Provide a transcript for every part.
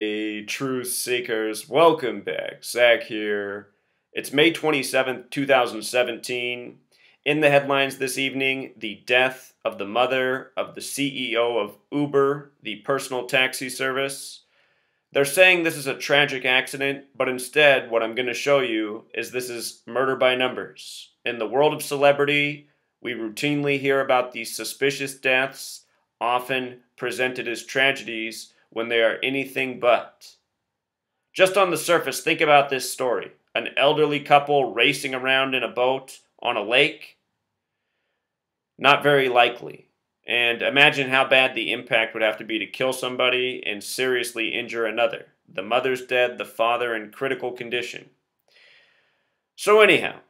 Truth Seekers, welcome back. Zach here. It's May 27th, 2017. In the headlines this evening, the death of the mother of the CEO of Uber, the personal taxi service. They're saying this is a tragic accident, but instead, what I'm going to show you is this is murder by numbers. In the world of celebrity, we routinely hear about these suspicious deaths, often presented as tragedies, when they are anything but. Just on the surface, think about this story. An elderly couple racing around in a boat on a lake? Not very likely. And imagine how bad the impact would have to be to kill somebody and seriously injure another. The mother's dead, the father in critical condition. So anyhow,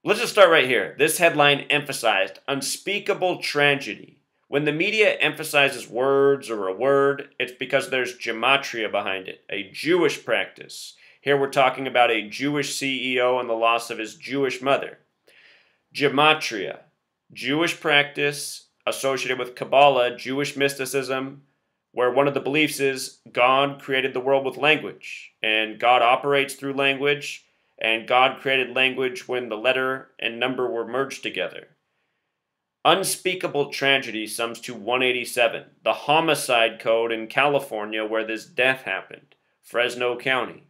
let's just start right here. This headline emphasized unspeakable tragedy. When the media emphasizes words or a word, it's because there's gematria behind it, a Jewish practice. Here we're talking about a Jewish CEO and the loss of his Jewish mother. Gematria, Jewish practice associated with Kabbalah, Jewish mysticism, where one of the beliefs is God created the world with language, and God operates through language, and God created language when the letter and number were merged together. Unspeakable tragedy sums to 187, the homicide code in California where this death happened, Fresno County.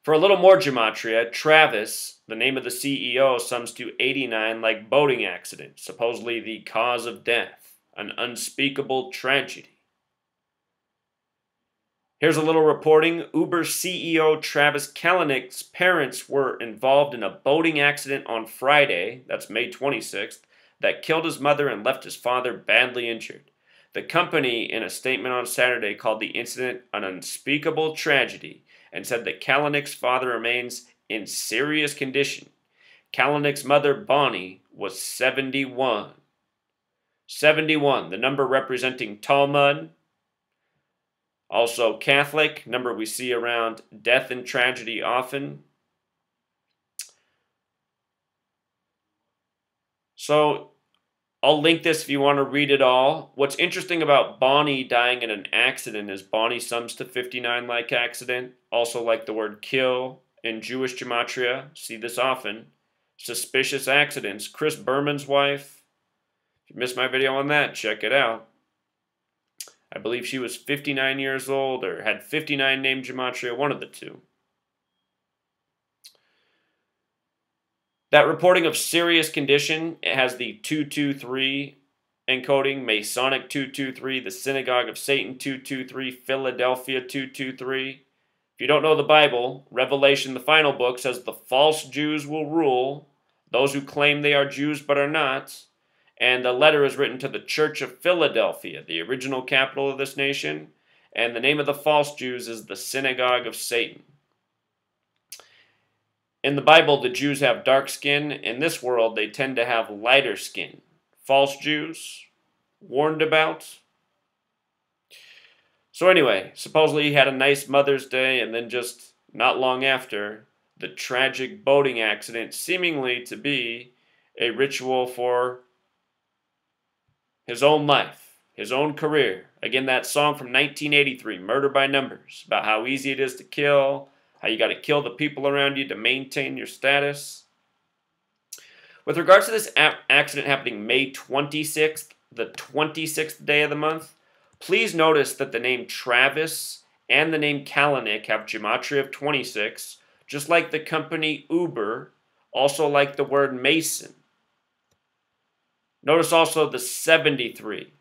For a little more gematria, Travis, the name of the CEO, sums to 89 like boating accident, supposedly the cause of death, an unspeakable tragedy. Here's a little reporting. Uber CEO Travis Kalanick's parents were involved in a boating accident on Friday, that's May 26th, that killed his mother and left his father badly injured. The company, in a statement on Saturday, called the incident an unspeakable tragedy and said that Kalanick's father remains in serious condition. Kalanick's mother, Bonnie, was 71. 71, the number representing Talmud. Also Catholic, number we see around death and tragedy often. So I'll link this if you want to read it all. What's interesting about Bonnie dying in an accident is Bonnie sums to 59 like accident. Also like the word kill in Jewish gematria. See this often. Suspicious accidents. Chris Berman's wife. If you missed my video on that, check it out. I believe she was 59 years old or had 59 named gematria, one of the two. That reporting of serious condition, it has the 223 encoding, Masonic 223, the Synagogue of Satan 223, Philadelphia 223. If you don't know the Bible, Revelation, the final book, says the false Jews will rule, those who claim they are Jews but are not. And the letter is written to the Church of Philadelphia, the original capital of this nation. And the name of the false Jews is the Synagogue of Satan. In the Bible, the Jews have dark skin. In this world, they tend to have lighter skin. False Jews, warned about. So anyway, supposedly he had a nice Mother's Day, and then just not long after, the tragic boating accident seemingly to be a ritual for his own life, his own career. Again, that song from 1983, Murder by Numbers, about how easy it is to kill, how you got to kill the people around you to maintain your status. With regards to this accident happening May 26th, the 26th day of the month, please notice that the name Travis and the name Kalanick have gematria of 26, just like the company Uber, also like the word Mason. Notice also the 73.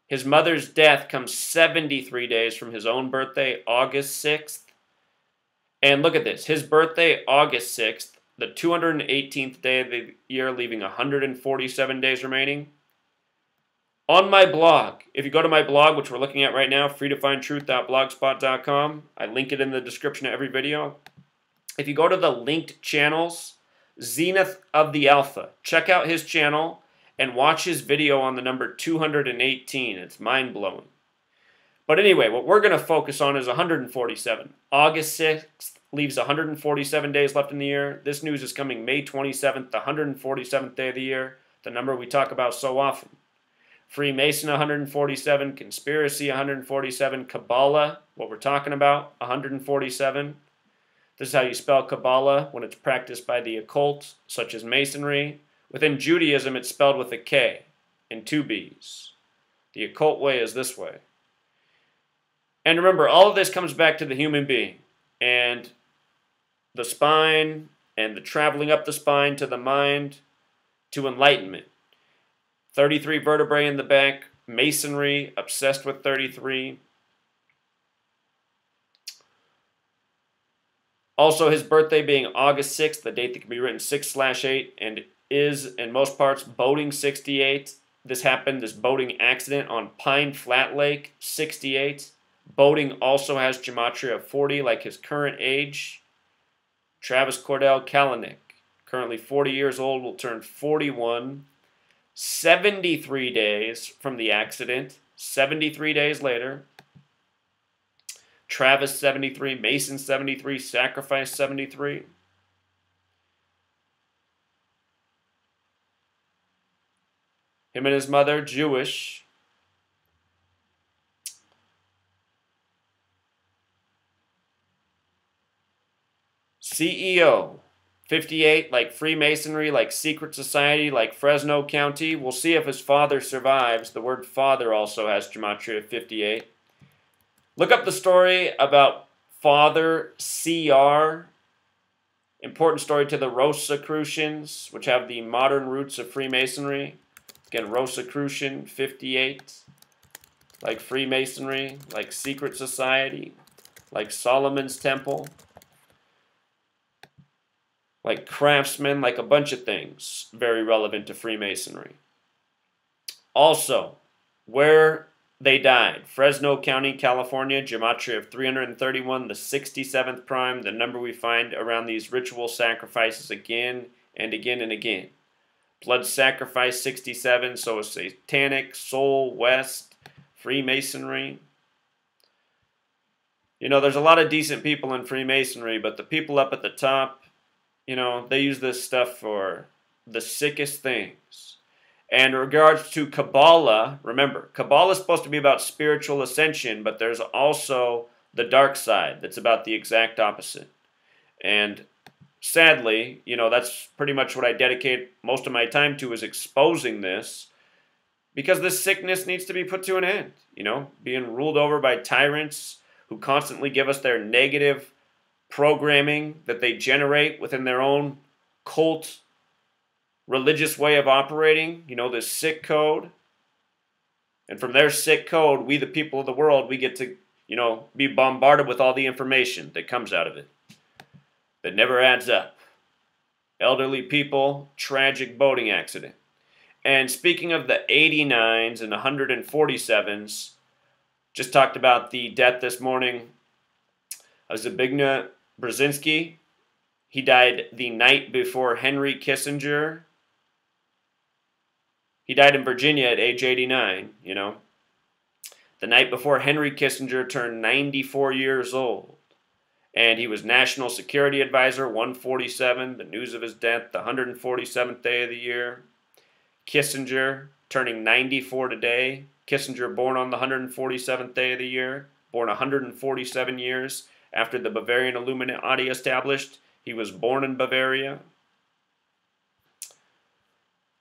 His mother's death comes 73 days from his own birthday, August 6th. And look at this. His birthday, August 6th, the 218th day of the year, leaving 147 days remaining. On my blog, if you go to my blog, which we're looking at right now, freetofindtruth.blogspot.com, I link it in the description of every video. If you go to the linked channels, Zenith of the Alpha, check out his channel and watch his video on the number 218. It's mind-blowing. But anyway, what we're going to focus on is 147. August 6th leaves 147 days left in the year. This news is coming May 27th, the 147th day of the year, the number we talk about so often. Freemason 147, conspiracy 147, Kabbalah, what we're talking about, 147. This is how you spell Kabbalah when it's practiced by the occult, such as Masonry. Within Judaism, it's spelled with a K and two B's. The occult way is this way. And remember, all of this comes back to the human being and the spine and the traveling up the spine to the mind to enlightenment. 33 vertebrae in the back, Masonry, obsessed with 33. Also, his birthday being August 6th, the date that can be written 6/8, and is, in most parts, boating 68. This boating accident on Pine Flat Lake, 68. Boating also has gematria of 40, like his current age. Travis Kalanick, currently 40 years old, will turn 41. 73 days from the accident, 73 days later. Travis 73, Mason 73, Sacrifice 73. Him and his mother, Jewish. CEO, 58, like Freemasonry, like secret society, like Fresno County. We'll see if his father survives. The word father also has gematria of 58. Look up the story about Father CR. Important story to the Rosicrucians, which have the modern roots of Freemasonry. Again, Rosicrucian, 58. Like Freemasonry, like secret society, like Solomon's Temple. Like craftsmen, like a bunch of things very relevant to Freemasonry. Also, where they died, Fresno County, California, gematria of 331, the 67th prime, the number we find around these ritual sacrifices again and again and again. Blood sacrifice 67, so is satanic, soul, west, Freemasonry. You know, there's a lot of decent people in Freemasonry, but the people up at the top, you know, they use this stuff for the sickest things. And in regards to Kabbalah, remember, Kabbalah is supposed to be about spiritual ascension, but there's also the dark side that's about the exact opposite. And sadly, you know, that's pretty much what I dedicate most of my time to, is exposing this, because this sickness needs to be put to an end. You know, being ruled over by tyrants who constantly give us their negative programming that they generate within their own cult religious way of operating, you know, this sick code. And from their sick code, we, the people of the world, we get to, you know, be bombarded with all the information that comes out of it that never adds up. Elderly people, tragic boating accident. And speaking of the 89s and 147s, just talked about the death this morning of Zbigniew Brzezinski. He died the night before Henry Kissinger. He died in Virginia at age 89, you know. The night before Henry Kissinger turned 94 years old. And he was National Security Advisor, 147, the news of his death, the 147th day of the year. Kissinger, turning 94 today. Kissinger, born on the 147th day of the year, born 147 years after the Bavarian Illuminati established. He was born in Bavaria.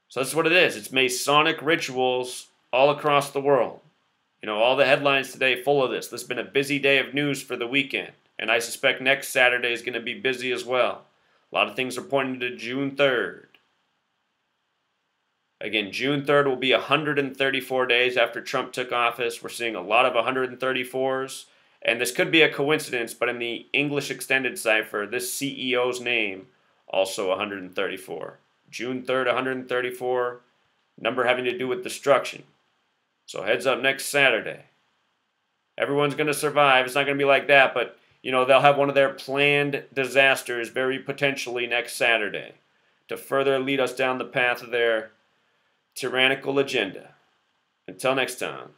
So that's what it is. It's Masonic rituals all across the world. You know, all the headlines today full of this. This has been a busy day of news for the weekend. And I suspect next Saturday is going to be busy as well. A lot of things are pointing to June 3rd. Again, June 3rd will be 134 days after Trump took office. We're seeing a lot of 134s. And this could be a coincidence, but in the English extended cipher, this CEO's name, also 134. June 3rd, 134, number having to do with destruction. So heads up next Saturday. Everyone's going to survive. It's not going to be like that, but, you know, they'll have one of their planned disasters very potentially next Saturday to further lead us down the path of their tyrannical agenda. Until next time.